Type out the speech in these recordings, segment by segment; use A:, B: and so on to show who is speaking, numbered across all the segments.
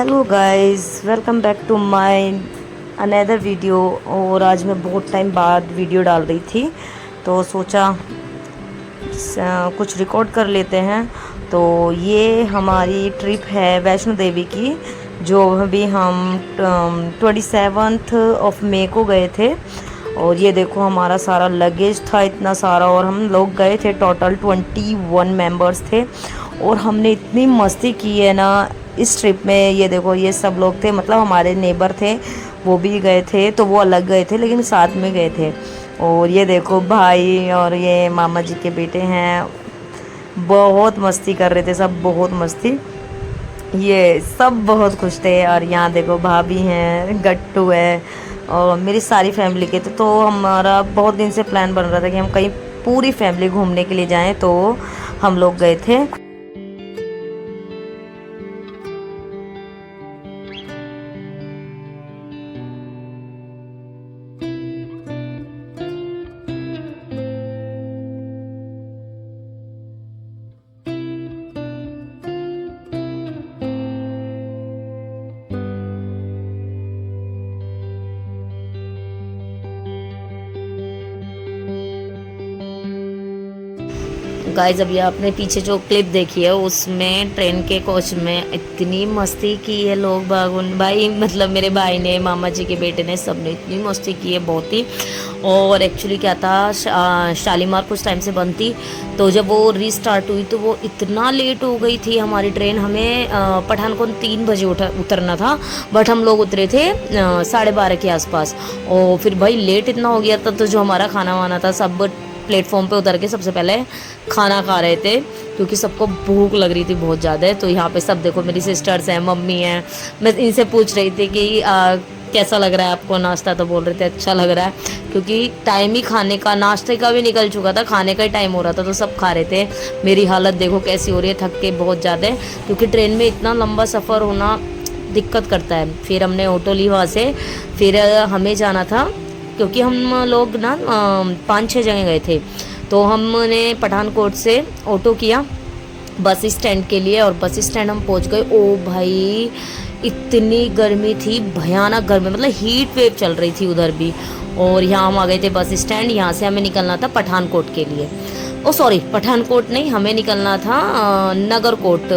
A: Hello guys, welcome back to my another video. और आज मैं बहुत टाइम बाद वीडियो डाल रही थी तो सोचा कुछ रिकॉर्ड कर लेते हैं। तो ये हमारी ट्रिप है वैष्णो देवी की, जो अभी हम 27 ऑफ मई को गए थे। और ये देखो हमारा सारा लगेज था इतना सारा, और हम लोग गए थे टोटल 21 मेंबर्स थे। और हमने इतनी मस्ती की है ना इस ट्रिप में। ये देखो ये सब लोग थे, मतलब हमारे नेबर थे, वो भी गए थे, तो वो अलग गए थे लेकिन साथ में गए थे। और ये देखो भाई और ये मामा जी के बेटे हैं, बहुत मस्ती कर रहे थे सब, बहुत मस्ती, ये सब बहुत खुश थे। और यहाँ देखो भाभी हैं, गट्टू है और मेरी सारी फैमिली के थे। तो हमारा बहुत दिन से प्लान बन रहा था कि हम कहीं पूरी फैमिली घूमने के लिए जाएं, तो हम लोग गए थे। गाइस अभी आपने पीछे जो क्लिप देखी है उसमें ट्रेन के कोच में इतनी मस्ती की है लोग बागुन भाई, मतलब मेरे भाई ने, मामा जी के बेटे ने, सब ने इतनी मस्ती की है बहुत ही। और एक्चुअली क्या था, शालीमार कुछ टाइम से बंद थी, तो जब वो रीस्टार्ट हुई तो वो इतना लेट हो गई थी हमारी ट्रेन। हमें पठानकोट 3 बजे उतरना था, बट हम लोग उतरे थे 12:30 के आसपास। और फिर भाई लेट इतना हो गया था, तो जो हमारा खाना वाना था सब प्लेटफॉर्म पे उतर के सबसे पहले खाना खा रहे थे, क्योंकि सबको भूख लग रही थी बहुत ज़्यादा। तो यहाँ पे सब देखो, मेरी सिस्टर्स हैं, मम्मी हैं, मैं इनसे पूछ रही थी कि कैसा लग रहा है आपको नाश्ता, तो बोल रहे थे अच्छा लग रहा है, क्योंकि टाइम ही खाने का, नाश्ते का भी निकल चुका था, खाने का ही टाइम हो रहा था, तो सब खा रहे थे। मेरी हालत देखो कैसी हो रही है, थक के बहुत ज़्यादा, क्योंकि ट्रेन में इतना लंबा सफ़र होना दिक्कत करता है। फिर हमने ऑटो ली वहाँ से, फिर हमें जाना था, क्योंकि हम लोग ना 5-6 जगह गए थे, तो हमने पठानकोट से ऑटो किया बस स्टैंड के लिए। और बस स्टैंड हम पहुंच गए। ओ भाई इतनी गर्मी थी, भयानक गर्मी, मतलब हीट वेव चल रही थी उधर भी। और यहाँ हम आ गए थे बस स्टैंड। यहाँ से हमें निकलना था पठानकोट के लिए। ओ सॉरी, पठानकोट नहीं, हमें निकलना था नगरकोट,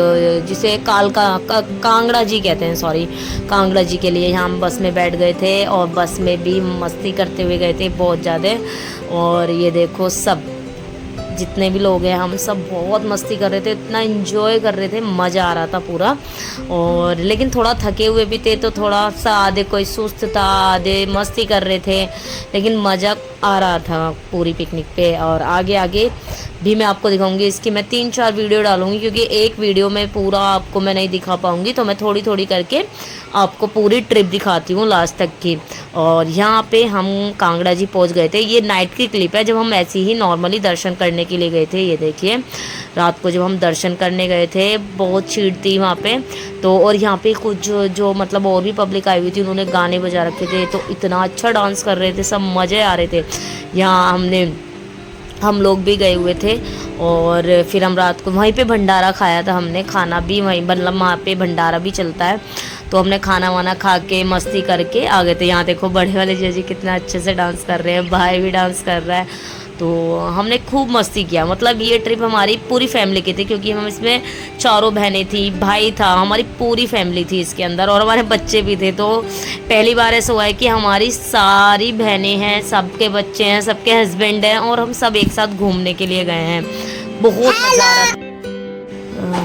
A: जिसे कांगड़ा जी कहते हैं, सॉरी, कांगड़ा जी के लिए। यहाँ हम बस में बैठ गए थे और बस में भी मस्ती करते हुए गए थे बहुत ज़्यादा। और ये देखो सब जितने भी लोग हैं हम सब बहुत मस्ती कर रहे थे, इतना एंजॉय कर रहे थे, मज़ा आ रहा था पूरा। और लेकिन थोड़ा थके हुए भी थे, तो थोड़ा सा आधे कोई सुस्त था, आधे मस्ती कर रहे थे, लेकिन मज़ा आ रहा था पूरी पिकनिक पे। और आगे आगे भी मैं आपको दिखाऊंगी, इसकी मैं 3-4 वीडियो डालूंगी, क्योंकि एक वीडियो में पूरा आपको मैं नहीं दिखा पाऊंगी, तो मैं थोड़ी थोड़ी करके आपको पूरी ट्रिप दिखाती हूँ लास्ट तक की। और यहाँ पे हम कांगड़ा जी पहुँच गए थे। ये नाइट की क्लिप है, जब हम ऐसे ही नॉर्मली दर्शन करने के लिए गए थे। ये देखिए रात को जब हम दर्शन करने गए थे, बहुत भीड़ थी वहाँ पे। तो और यहाँ पे कुछ जो मतलब और भी पब्लिक आई हुई थी, उन्होंने गाने बजा रखे थे, तो इतना अच्छा डांस कर रहे थे सब, मज़े आ रहे थे। यहाँ हम लोग भी गए हुए थे। और फिर हम रात को वहीं पे भंडारा खाया था हमने, खाना भी वहीं, मतलब वहाँ पे भंडारा भी चलता है, तो हमने खाना वाना खा के मस्ती करके आ गए थे। यहाँ देखो बड़े वाले जीजी कितना अच्छे से डांस कर रहे हैं, भाई भी डांस कर रहा है। तो हमने खूब मस्ती किया। मतलब ये ट्रिप हमारी पूरी फैमिली की थी, क्योंकि हम इसमें 4 बहनें थी, भाई था, हमारी पूरी फैमिली थी इसके अंदर, और हमारे बच्चे भी थे। तो पहली बार ऐसा हुआ है कि हमारी सारी बहनें हैं, सबके बच्चे हैं, सबके हस्बैंड हैं, और हम सब एक साथ घूमने के लिए गए हैं। बहुत मज़ा आ रहा था,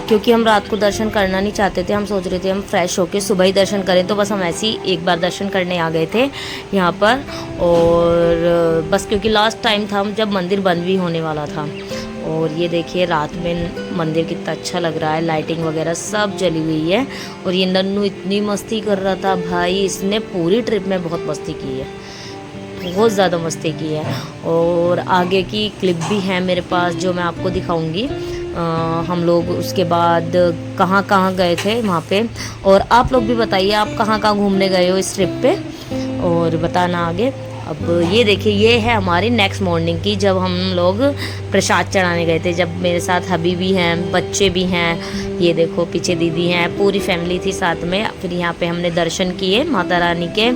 A: क्योंकि हम रात को दर्शन करना नहीं चाहते थे। हम सोच रहे थे हम फ्रेश होके सुबह ही दर्शन करें, तो बस हम ऐसे ही एक बार दर्शन करने आ गए थे यहाँ पर। और बस क्योंकि लास्ट टाइम था जब मंदिर बंद भी होने वाला था। और ये देखिए रात में मंदिर कितना अच्छा लग रहा है, लाइटिंग वगैरह सब जली हुई है। और ये नन्नू इतनी मस्ती कर रहा था भाई, इसने पूरी ट्रिप में बहुत मस्ती की है, बहुत ज़्यादा मस्ती की है। और आगे की क्लिप भी है मेरे पास, जो मैं आपको दिखाऊंगी। हम लोग उसके बाद कहाँ कहाँ गए थे वहाँ पे। और आप लोग भी बताइए आप कहाँ कहाँ घूमने गए हो इस ट्रिप पे, और बताना आगे। अब ये देखिए, ये है हमारी नेक्स्ट मॉर्निंग की, जब हम लोग प्रसाद चढ़ाने गए थे, जब मेरे साथ हबीबी हैं, बच्चे भी हैं, ये देखो पीछे दीदी हैं, पूरी फैमिली थी साथ में। फिर यहाँ पे हमने दर्शन किए माता रानी के,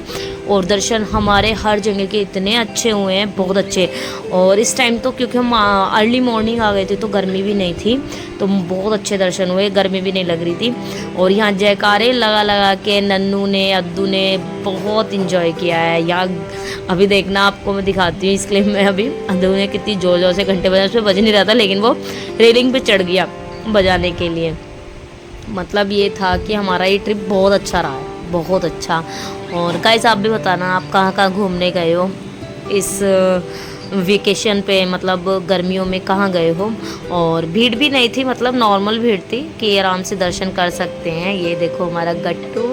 A: और दर्शन हमारे हर जगह के इतने अच्छे हुए हैं, बहुत अच्छे। और इस टाइम तो क्योंकि हम अर्ली मॉर्निंग आ गए थे तो गर्मी भी नहीं थी, तो बहुत अच्छे दर्शन हुए, गर्मी भी नहीं लग रही थी। और यहाँ जयकारे लगा लगा के नन्नू ने, अद्दू ने बहुत इंजॉय किया है। यहाँ अभी देखना, आपको मैं दिखाती हूँ इस क्लिप में। अभी अद्दू ने कितनी जोर जोर से घंटे बजाए, उसमें बज नहीं रहा था, लेकिन वो रेलिंग पे चढ़ गया बजाने के लिए। मतलब ये था कि हमारा ये ट्रिप बहुत अच्छा रहा है, बहुत अच्छा। और गाइस आप भी बताना आप कहाँ कहाँ घूमने गए हो इस वेकेशन पे, मतलब गर्मियों में कहाँ गए हो। और भीड़ भी नहीं थी, मतलब नॉर्मल भीड़ थी कि आराम से दर्शन कर सकते हैं। ये देखो हमारा गट्टू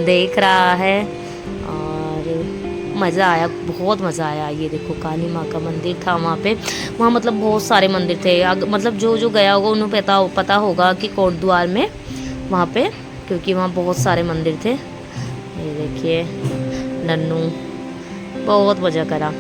A: देख रहा है, और मज़ा आया, बहुत मज़ा आया। ये देखो काली माँ का मंदिर था वहाँ पे, वहाँ मतलब बहुत सारे मंदिर थे। मतलब जो जो गया होगा उन्हें पता होगा कि कोटद्वार में वहाँ पे, क्योंकि वहाँ बहुत सारे मंदिर थे। ये देखिए नन्नू बहुत मज़ा करा।